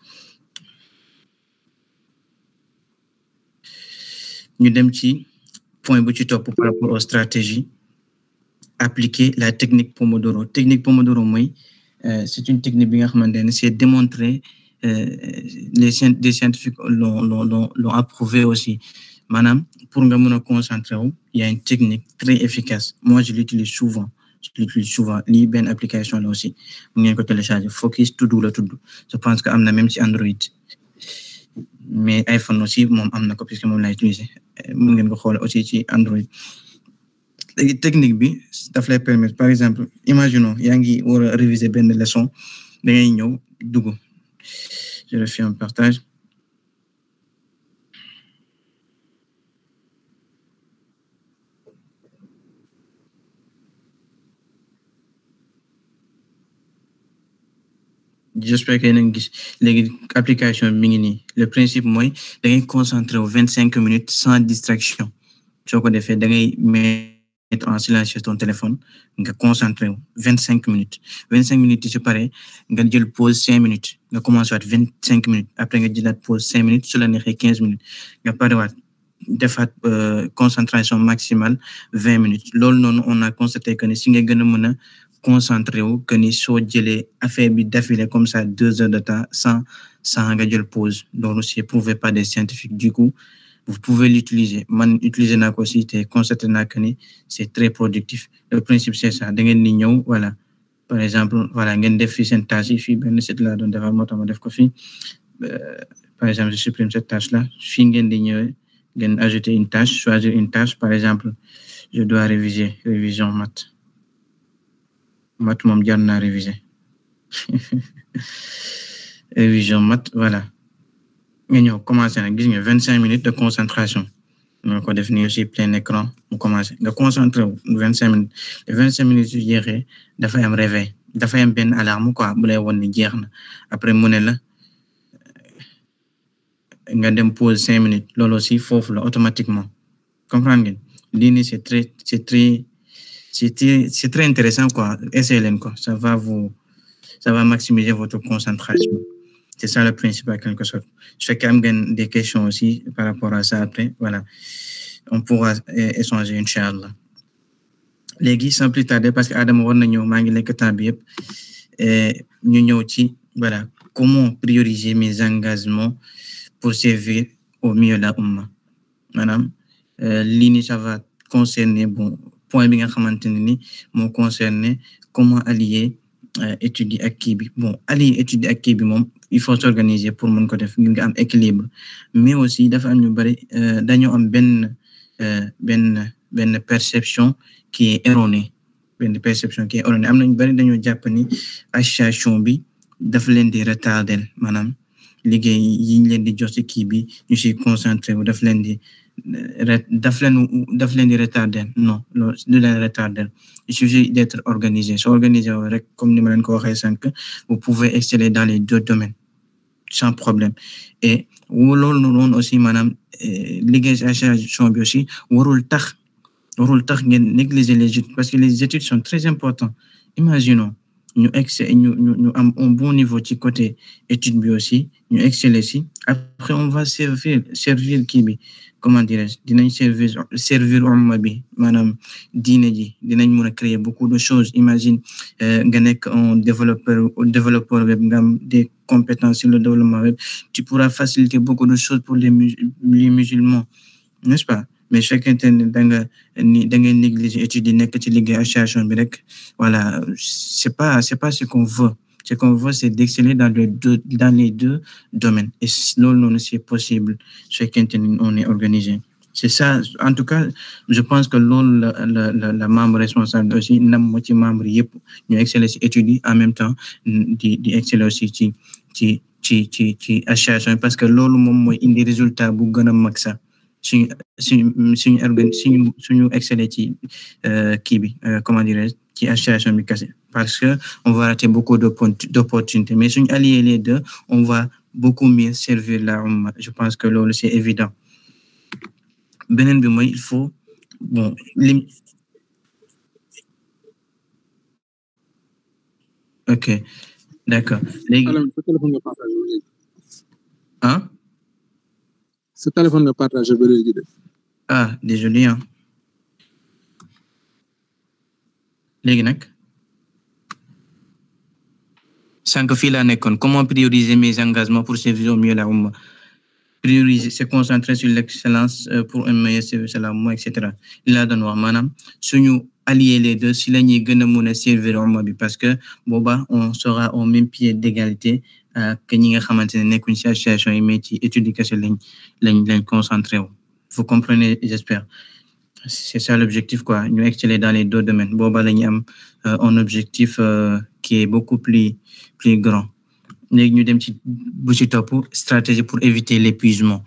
ñu dem ci point bu ci topp par rapport aux stratégies appliquer la technique Pomodoro mooy c'est une technique bi nga xamante ne c'est démontré des scientifiques l'ont approuvé aussi maanaam pour nga mën a concentrer wu il y a une technique très efficace moi je l'utilise souvent lii benn application là aussi mu ngeen ko télécharger Focus To Do la tudd je pense que am na même ci Android mais iPhone aussi moom am na ko puisque moom laa utiliser mu ngeen ko xool aussi ci Android léegi technique bi daf lay permettre par exemple imaginons yaa ngi war a réviser benn leçon da ngay ñëw dugg je refais un partage j'espère que yéen a ngi gis léegi application bi mi ngi nii le principe mooy da ngay concentrer wu 25 minutes sans distraction soo ko defee da ngay mettre en silence ton téléphone nga concentré wu 25 minutes yi su paree nga jël pause 5 minutes nga commencé waat 25 minutes après nga jëlaat pause 5 minutes su la neexee 15 minutes nga parewaat defaat concentration maximale 20 minutes loolu noonu on a constaté que ni si nga gën a mën a concentré wu que ni soo jëlee affaire bi d'affilée comme ça 2 heures de temps sans nga jël pause loolu c'est prouvé par des scientifiques du coup vous pouvez l'utiliser man utiliser naa ko aussi te constaté naa que ni c'est très productif le principe c'est ça da ngeen di ñëw voilà par exemple voilà ngeen def fi seen tâche yi fii benn site laa doon defar moo tax ma def ko fii par exemple je supprime cette tâche là fii ngeen di ñëwee ngeen ajouter une tâche choisir une tâche par exemple je dois réviser révision maths moom jar naa réviser révision maths voilà nga ñëw commencé nag gis nga 25 minutes de concentration nga ko def nii aussi plein écran mu commencé nga concentré wu 25 minutes les 25 minutes yu jeexee dafay am réveil dafay am benn alarme quoi bu lay won ni jeex na après mu ne la nga dem pause 5 minutes loolu aussi foofu la automatiquement comprendre ngeen lii nii c'est très intéressant quoi essayez leen ko ça va maximiser votre concentration c'est ça le principe en quelque sorte je fais quand même des questions aussi par rapport à ça après voilà on pourra échanger inchallah léegi sans plus tarder parce que Adama war na ñëw maa ngi lekk temps bi yëpp ñu ñëw ci voilà comment prioriser mes engagements pour servir au mieux la umma maanaam lii nii ça va concerner bon point bi nga xamante ne ni moo concerner comment allier étudier ak kii bi bon allier étudier ak kii bi moom il faut s'organiser pour mën ko def ngir nga am équilibre mais aussi dafa am ñu bari dañoo am benn perception qui est erronée am nañu bari dañoo jàpp ni association bi dafa leen di retarder maanaam liggéey yi ñu leen di jox ci kii bi ñu ci concentré wu daf leen di retarder non loolu du leen retarder il suffit d'être organisé soo organisé rek comme ni ma leen ko waxee sànq vous pouvez exceller dans les deux domaines sans problème et loolu noonu aussi maanaam liggéey association bi aussi warul tax ngeen négliger les études parce que les études sont très importantes imaginons ñu am un bon niveau ci côté étude bi aussi ñu exceller ci après on va servir kii bi comment dirais-je dinañ servir umma bi maanaam diine ji dinañ mën a créer beaucoup de choses imagine nga nekk un développeur web nga am des compétences sur le développement web tu pourras faciliter beaucoup de choses pour les musulmans n'est-ce pas mais su fekkente ne da ngay négliger études yi nekk ci liggéey association bi rek voilà c'est pas ce qu'on veut. Ce qu'on veut, c'est d'exceller dans les deux domaines. Et loolu noonu c'est possible su fekkente ne on est organisé. C'est ça, en tout cas, je pense que loolu la membre responsable aussi nam moo ci membre yëpp ñu exceller ci études yi en même temps di exceller aussi ci association parce que loolu moom mooy indi résultat bu gën a mag sax suñu exceller ci kii bi comment dirais-je ci association bi kese parce que on va rater beaucoup d'opportunités mais suñu allier les deux on va beaucoup mieux servir la umma je pense que loolu c'est évident beneen bi mooy il faut bon ok d'accord léegi sa téléphone nga partagé ba léegi. ah sa téléphone nga partagé ba léegi de. ah désolé hein léegi nag sànq fii laa nekkoon comment prioriser mes engagements pour servir au mieux la umma prioriser se concentrer sur l'excellence pour un meilleur service à la umma etc li laa doon wax maanaam suñu allier les deux si la ñuy gën a mën a servir umma bi parce que booba on sera au même pied d'égalité que ñi nga xamante ne nekkuñ ci association yi mais ci étude kese lañ concentré wu vous comprenez j'espère c'est ça l'objectif quoi ñu exceller dans les deux domaines booba la ñu am un objectif qui est beaucoup plus grand léegi ñu dem ci bu ci topp stratégie pour éviter l'épuisement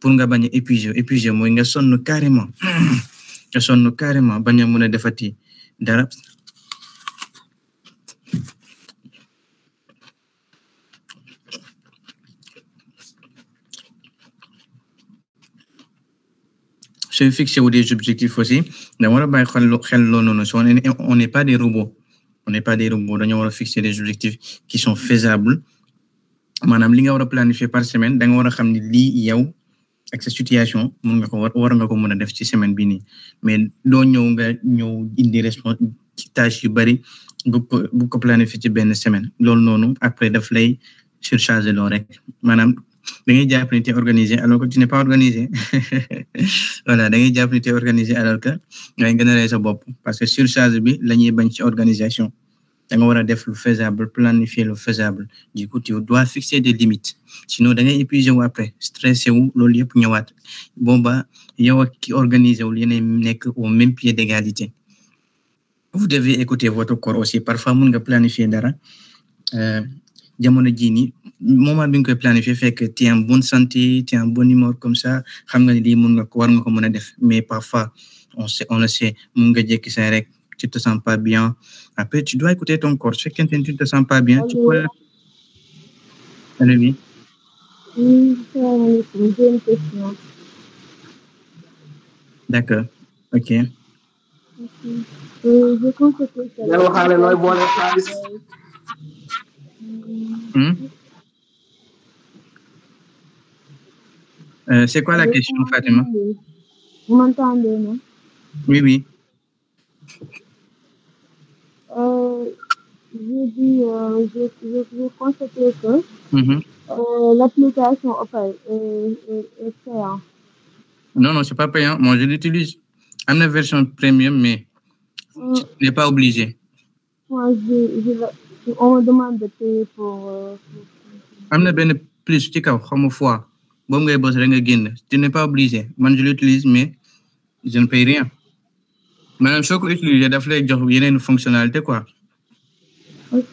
pour nga bañ a épuiser mooy nga sonn carrément bañ a mën a defati dara se fixer ou des objectifs aussi da war a bàyyi xel loolu noonu on n'est pas des robots dañoo war a fixer des objectifs qui sont faisables maanaam li nga war a planifier par semaine da nga war a xam ni lii yow ak sa situation mun nga ko war nga ko mën a def ci semaine bi nii mais doo ñëw indi tâche yu bari bu ko planifier ci benn semaine loolu noonu après daf lay surcharger loo rek maanaam da ngay jàpp ni t'es organisé alors que tu n'es pas organisé voilà da ngay jàpp ni t'es organisé alors que ngay gën a rey sa bopp parce que surcharge bi la ñuy bañ ci organisation da nga war a def lu faisable planifier lu faisable du coup tu dois fixer des limites sinon da ngay épuisé wu après stressé wu loolu yëpp ñëwaat booba yow ak ki organisé wu yéen nekk au même pied d'égalité vous devez écouter votre corps aussi parfois mun nga planifier dara jamono jii nii moment bi nga koy planifier fekk tu es en bonne santé tu es en bonne humeur comme ça xam nga ni lii war nga ko mën a def mais parfois on le sait mun nga jékki saa rek tu te sens pas bien après tu dois écouter ton corps si tu te sens pas bien tu peux allez j'ai une question. D'accord ok Je pense que c'est quoi la question Fatima? Vous m'entendez, non? Oui. J'ai constaté que l'application est payante. Non, c'est pas payant. Moi, je l'utilise. Am na version premium, mais tu n'es pas obligé. Moi, on me demande de payer pour... Am na benn plus ci kaw xamu fois boobu ngay bos rek nga génn tu n'es pas obligé man je l'utilise mais je ne paye rien maanaam soo ko utiliser daf lay jox yeneen fonctionnalité quoi. Ok.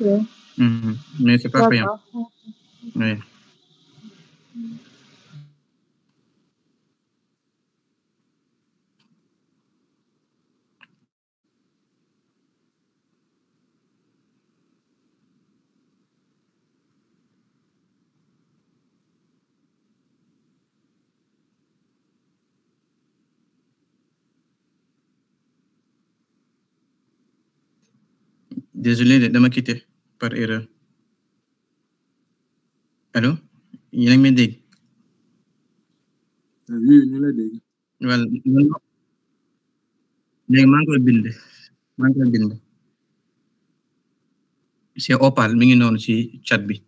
Mais c'est pas payant. Oui. Désolé dama quitté par erreur. Allô? Yéen a ngi may dégg? Oui, ñu lay dégg. Voilà. Léegi maa ngi koy bind. C'est Opal mi ngi noonu ci chat bi.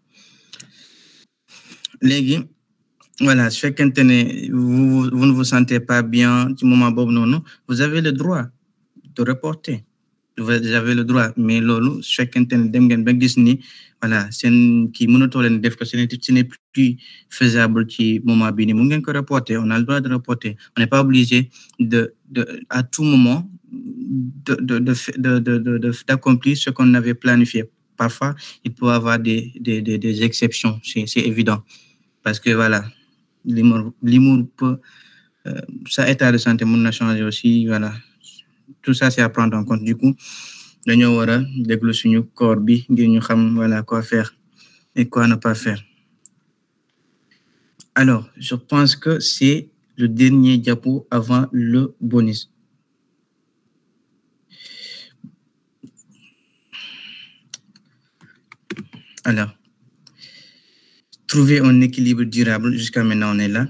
Léegi voilà su fekkente ne vous ne vous sentez pas bien ci moment boobu noonu vous avez le droit de reporter. Vous avez le droit mais loolu su fekkente ne dem ngeen ba gis ni voilà seen kii mënatoo leen def ko ce n'est plus faisable ci moment bi ni mu ngeen ko reporter on a le droit de reporter on n'est pas obligé de à tout moment d'accomplir ce qu'on avait planifié parfois il peut y avoir des exceptions c'est évident parce que voilà l'humour peut sa état de santé mën na changer aussi voilà tout ça c'est à prendre en compte du coup dañoo war a déglu suñu corps bi ngir ñu xam voilà quoi faire et quoi ne pas faire. Alors je pense que c'est le dernier diapo avant le bonus. Alors, trouver un équilibre durable, jusqu'à maintenant on est là.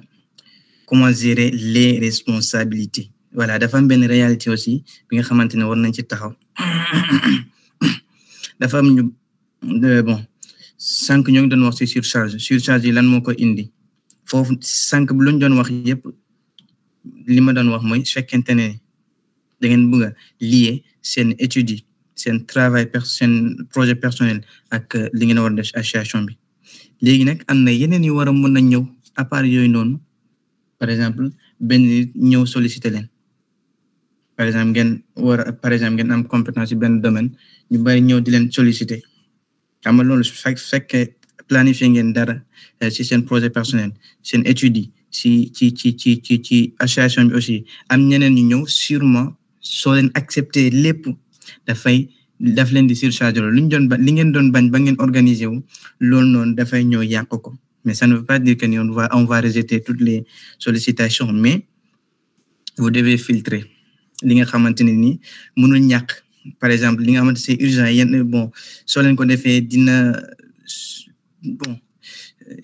Comment gérer les responsabilités? Voilà, dafa am benn réalité aussi bi nga xamante ne war nañ ci taxaw. Dafa am ñu bon sànq ñoo ngi doon wax ci surcharge yi lan moo ko indi foofu sànq bi lu ñu doon wax yëpp li ma doon wax mooy su fekkente ne da ngeen bëgg a lier seen étude yi seen travail seen projet personnel ak li ngeen war a def association bi léegi nag am na yeneen yu war a mën a ñëw à part yooyu noonu par exemple benn ñëw solliciter leen par exemple ngeen am compétence ci benn domaine ñu bari ñëw di leen solliciter xam nga loolu su fekkee planifier ngeen dara ci seen projet personnel seen étude yi ci association bi aussi am ñeneen ñu ñëw sûrement soo leen accepter lépp daf leen di surcharger loolu li ngeen doon bañ ba ngeen organiser wu loolu noonu dafay ñëw yàq ko mais ça ne veut pas dire que on va rejeter toutes les sollicitations mais vous devez filtrer li nga xamante ne ni mënul ñàkk par exemple li nga xamante c'est urgent yenn bon soo leen ko defee dina bon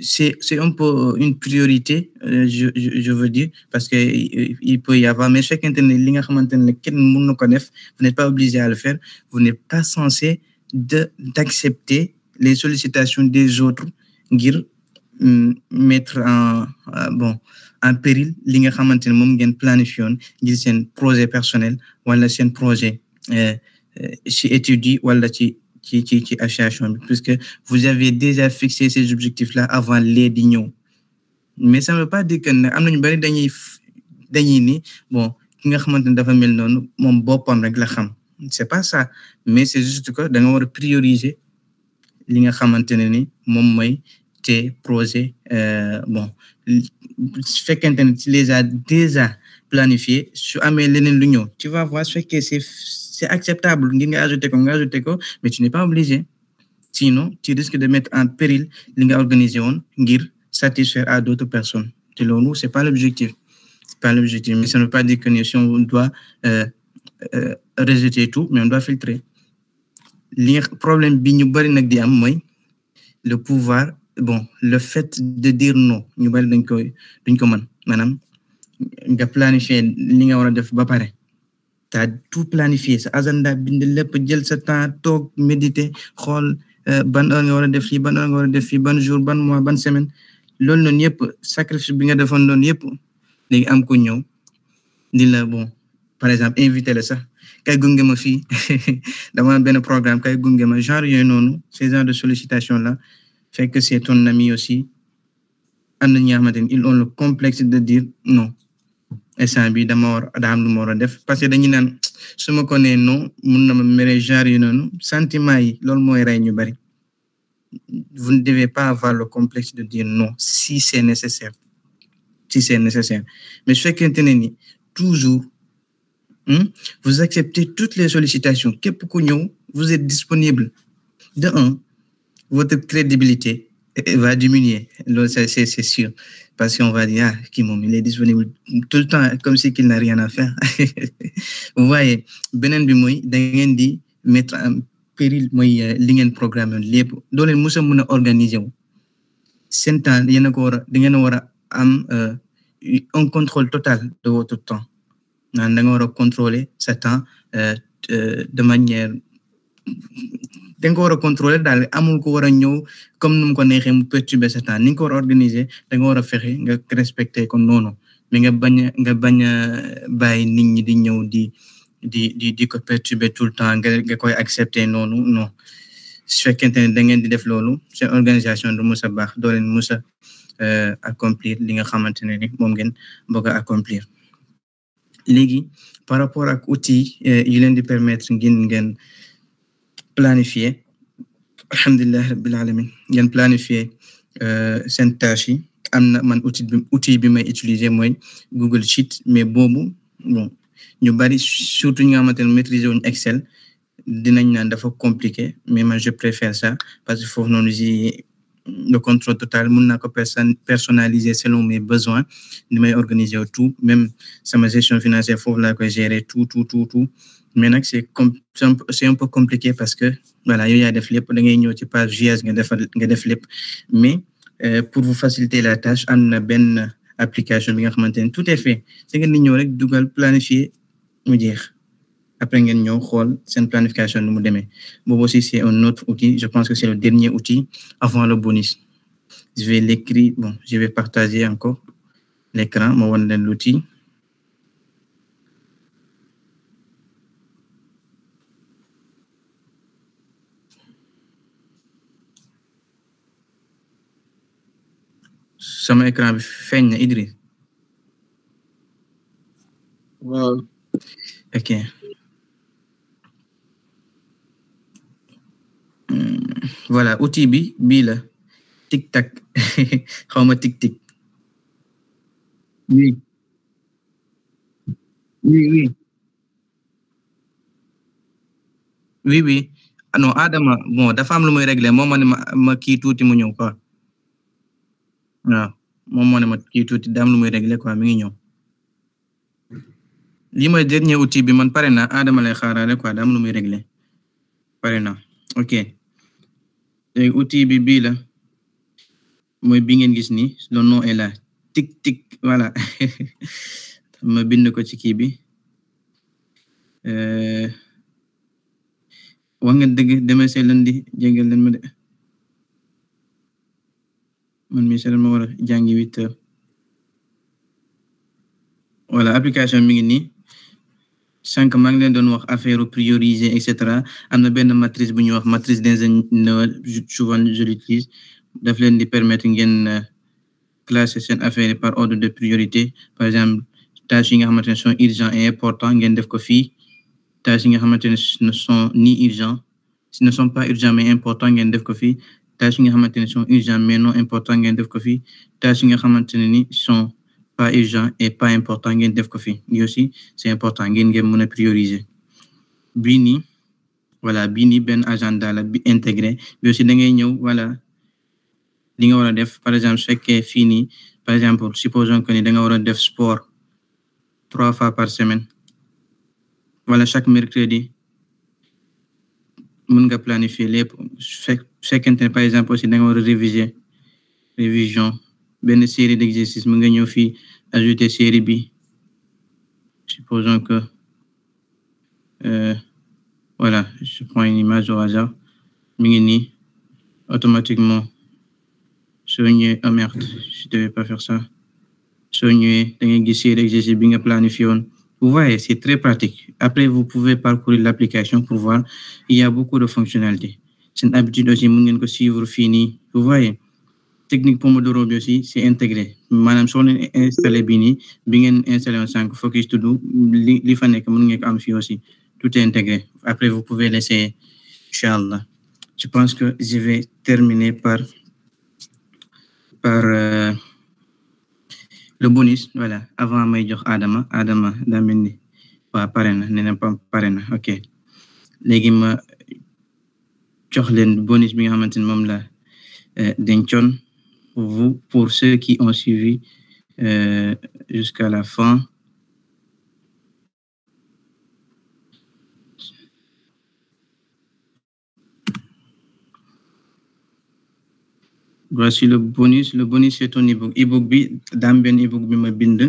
c'est un peu une priorité je veux dire parce que il peut y avoir mais su fekkente ne li nga xamante ne kenn mën na ko def vous n'êtes pas obligé à le faire vous n'êtes pas censé d'accepter les sollicitations des autres ngir mettre en péril li nga xamante ne moom ngeen planifié ngir seen projet personnel wala seen projet ci étude yi wala ci association bi puisque vous avez déjà fixé ces objectifs-là avant les di ñëw mais ça ne veut pas dire que am nañu bari dañuy ni bon ki nga xamante ne dafa mel noonu moom boppam rek la xam c'est pas ça mais c'est juste que da nga war a prioriser li nga xamante ne ni moom mooy tes projets bon su fekkente ne tu les as déjà planifiés su amee leneen lu ñëw tu vas voir su fekkee c'est acceptable ngir nga ajouter ko mais tu n'es pas obligé sinon tu risques de mettre en péril li nga organisé woon ngir satisfaire à d'autres personnes te loolu c'est pas l'objectif mais ça ne veut pas dire que si on doit rejeter tout mais on doit filtrer li problème bi ñu bari nag di am mooy le pouvoir bon le fait de dire non ñu bari duñ ko mën maanaam nga planifier li nga war a def ba pare t'as tout planifié sa agenda bind lépp jël sa temps toog méditer xool ban heure nga war a def fii ban heure nga war a def fii ban jour ban mois ban semaine loolu noonu yëpp sacrifice bi nga defoon noonu yëpp léegi am ko ñëw di la bon par exemple invité la sax kay gunge ma fii dama benn programme kay gunge ma genre yooyu noonu ces genres de sollicitation là fait que c'est ton ami aussi am na ñi nga xamante ni ils ont le complexe de dire non instant bi daa am lu ma war a def parce que dañuy naan su ma ko nee non mun na ma mere genre yi noonu sentiment yi loolu mooy rey ñu bari vous ne devez pas avoir le complexe de dire non si c'est nécessaire mais su fekkente ne ni toujours vous acceptez toutes les sollicitations képp ku ñëw vous êtes disponible de un votre crédibilité va diminuer loolu c'est sûr parce qu'on va dire kii moom il est disponible tout le temps comme si qu'il n'a rien à faire vous voyez beneen bi mooy da ngeen di mettre en péril mooy li ngeen programme lépp doo leen mës a mën a organiser wu seen temps yéen a ko war a da ngeen a war a am un contrôle total de votre temps da nga war a contrôler sa temps de manière da nga ko war a contrôler daal amul ko war a ñëw comme nu mu ko neexee mu perturber sa temps ni nga ko war a organiser da nga war a fexe nga respecter ko noonu mais nga bañ a bàyyi nit ñi di ñëw di ko perturber tout le temps nga koy accepter noonu non su fekkente ne da ngeen di def loolu seen organisation du mës a baax doo leen mës a accomplir li nga xamante ne ni moom ngeen bëgg a accomplir léegi par rapport ak outils yu leen di permettre ngeen planifier alhamdulillah rabbil alamin ngeen planifier seen tâche yi amna man outil bi may utiliser moy Google Sheet mais bobu bon ñu bari surtout ñi nga xamantene maîtriser wuñ Excel dinañ naan dafa compliqué mais moi je préfère ça parce que foofu noonu j'ai le contrôle total mun naa ko personnaliser selon mes besoins ni may organiser tout même sama gestion financière foofu laa koy gérer tout mais nag c'est un peu compliqué parce que voilà yow yaa def lépp da ngay ñëw ci page JS nga def lépp mais pour vous faciliter la tâche am na benn application bi nga xamante ne tout est fait da ngeen di ñëw rek dugal planifier mu jeex après ngeen ñëw xool seen planification nu mu demee boobu aussi c'est un autre outil je pense que c'est le dernier outil avant le bonus je vais l'écrire bon je vais partager encore l'écran ma wan leen l'outil sama écran bi feeñ na Idriss waaw ok voilà outil bi bii la tic tac xawma tic tic oui non Adama bon dafa am lu muy régler moom ma kii tuuti mu ñëw quoi waaw moom moo ne ma kii tuuti daam lu muy régler quoi mi ngi ñëw lii mooy dernier outil bi man pare na Adama lay xaarale quoi daam lu muy régler pare na ok léegi outil bi bii la mooy bi ngeen gis ni le nom est là tic tic voilà ma bind ko ci kii bi wax nga dëgg demee see lundi jégal leen ma de man mi seetlu ma war a jàngi 8 heures voilà application mi ngi nii sànq maa ngi leen doon wax affaire prioriser et cetera am na benn matrice bu ñuy wax matrice d'ingénieur souvent je l'utilise daf leen di permettre ngeen classer seen affaire par ordre de priorité par exemple tâches yi nga xamante ne sont urgents et importants ngeen def ko fii tâches yi nga xamante ne sont ni urgents ne sont pas urgents mais importants ngeen def ko fii tâches yi nga xamante ne sont urgents mais non importants ngeen def ko fii tâches yi nga xamante ne ni sont pas urgent et pas important ngeen def ko fi aussi c'est important ngeen mën a prioriser bii nii voilà bii nii benn agenda la bi intégré bi aussi da ngay ñëw voilà li nga war a def par exemple su fekkee fii nii par exemple supposons que ni da nga war a def sport 3 fois par semaine voilà chaque mercredi mën nga planifier lépp fekkente ne par exemple aussi da nga war a révision benn série d'exercices mu nga ñëw fii ajouter série bi supposons que voilà je prends une image au hasard mi ngi nii automatiquement soo ñëwee oh merde je devais pas faire ça soo ñëwee da ngay gis série d'exercices bi nga planifié woon vous voyez c'est très pratique après vous pouvez parcourir l'application pour voir il y a beaucoup de fonctionnalités seen habitude aussi mën ngeen ko suivre fii nii vous voyez technique Pomodoro bi aussi c'est intégré maanaam soo leen installé bii nii bi ngeen installé woon sànq focus to do li fa nekk mën ngeen ko am fii aussi tout est intégré après vous pouvez l'essayer inchallah je pense que je vais terminer par le bonus voilà avant may jox Adama daa mel ni waaw pare na nee na pare na ok léegi ma jox leen bonus bi nga xamante ne moom la dencoon pour ceux qui ont suivi jusqu'à la fin. Voici le bonus. Le bonus c'est un ebook. Ebook bi dam ben ebook bi ma bind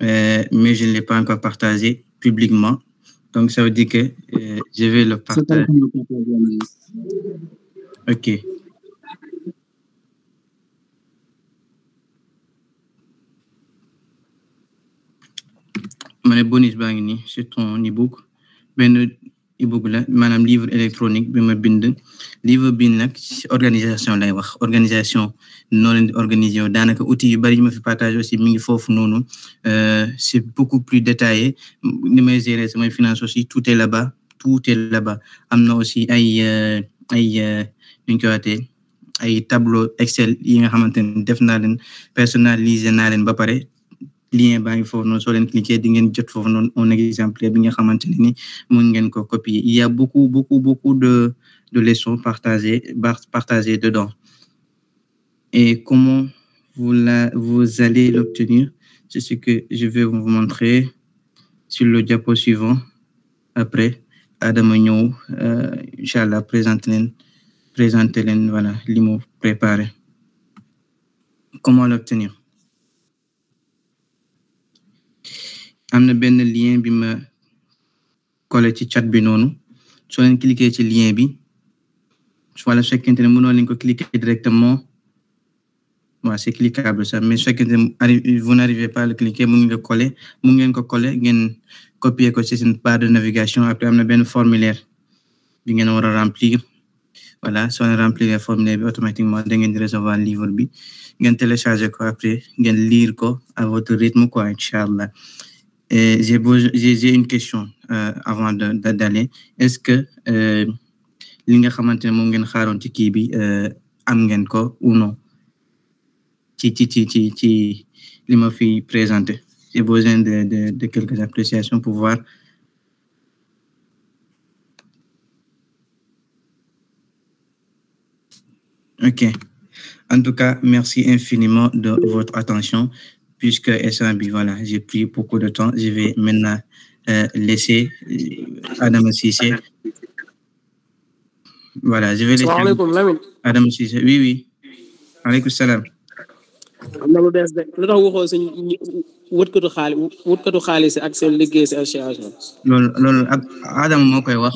mais je ne l'ai pas encore partagé publiquement. Donc ça veut dire que je vais le partager. OK. Mon bonus baa ngi nii c'est ton ebook benn ebook la maanaam livre électronique bi ma bind livre bi nag organisation lay wax organisation noo leen di organiser yow daanaka outils yu bari yi ma fi partage aussi mi ngi foofu noonu c'est beaucoup plus détaillé ni may gérer samay finances aussi tout est là-bas am na aussi ay ñu koy waxee ay tableau Excel yi nga xamantene def naa leen personnaliser naa leen ba pare lien baa ngi foofu noonu soo leen cliquer di ngeen jot foofu noonu un exemplaire bi nga xamantene ni mun ngeen ko copier. Il y a beaucoup de leçons partagées dedans. Et comment vous allez l'obtenir? C'est ce que je vais vous montrer sur le diapo suivant. Après, Adama ñëw inchallah présenter leen voilà li mu préparé. Comment l'obtenir? Am na benn lien bi ma collé ci chat bi noonu soo leen cliquer ci lien bi wala su fekkente ne mënoo leen ko cliquer directement. Voilà, c'est cliquable ça, mais chaque vous n'arrivez pas à le cliquer, vous ngeen ko coller, ngeen copier ko ci une barre de navigation. Après am na benn formulaire bi ngeen war a remplir. Voilà, soo leen remplir le formulaire bi automatiquement da ngeen di recevoir livre bi ngeen télécharger ko après ngeen lire ko à votre rythme quoi, inchallah. Et j'ai une question avant d'aller. Est-ce que li nga xamantene moom ngeen xaaroon ci kii bi am ngeen ko ou non? Ci li ma fi présenté. J'ai besoin de quelques appréciations pour voir. Ok. En tout cas, merci infiniment de votre attention, puisque voilà, j'ai pris beaucoup de temps. Je vais maintenant laisser Adam Cissé. Voilà, je vais laisser Adam Cissé. Oui. Alaykoum salam. am na lu des de lu tax waxoo suñ wutkatu xaalis ak seen liggéey si association. loolu ak Adama moo koy wax.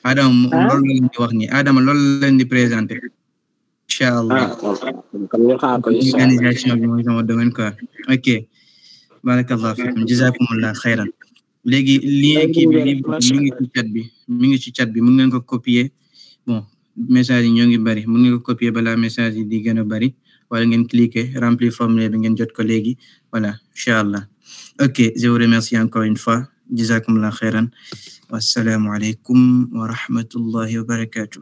Adama loolu la leen di wax nii Adama loolu la leen di présenté. Incha allah organisation bi mooy sama domaine quoi. Ok. Barakallahu fikum jazakumullah khairan. Léegi lien kii bi mi ngi ci chat bi mun ngeen ko copier. Bon message yi ñoo ngi bari mun ngeen ko copier balaa message yi di gën a bari. Wala ngeen cliquer remplir formulaire bi ngeen jot ko léegi voilà inchallah. Ok, je vous remercie encore une fois. Jazakumullah khairan. Wassalamu alaikum wa rahmatullahi wa barakatuh.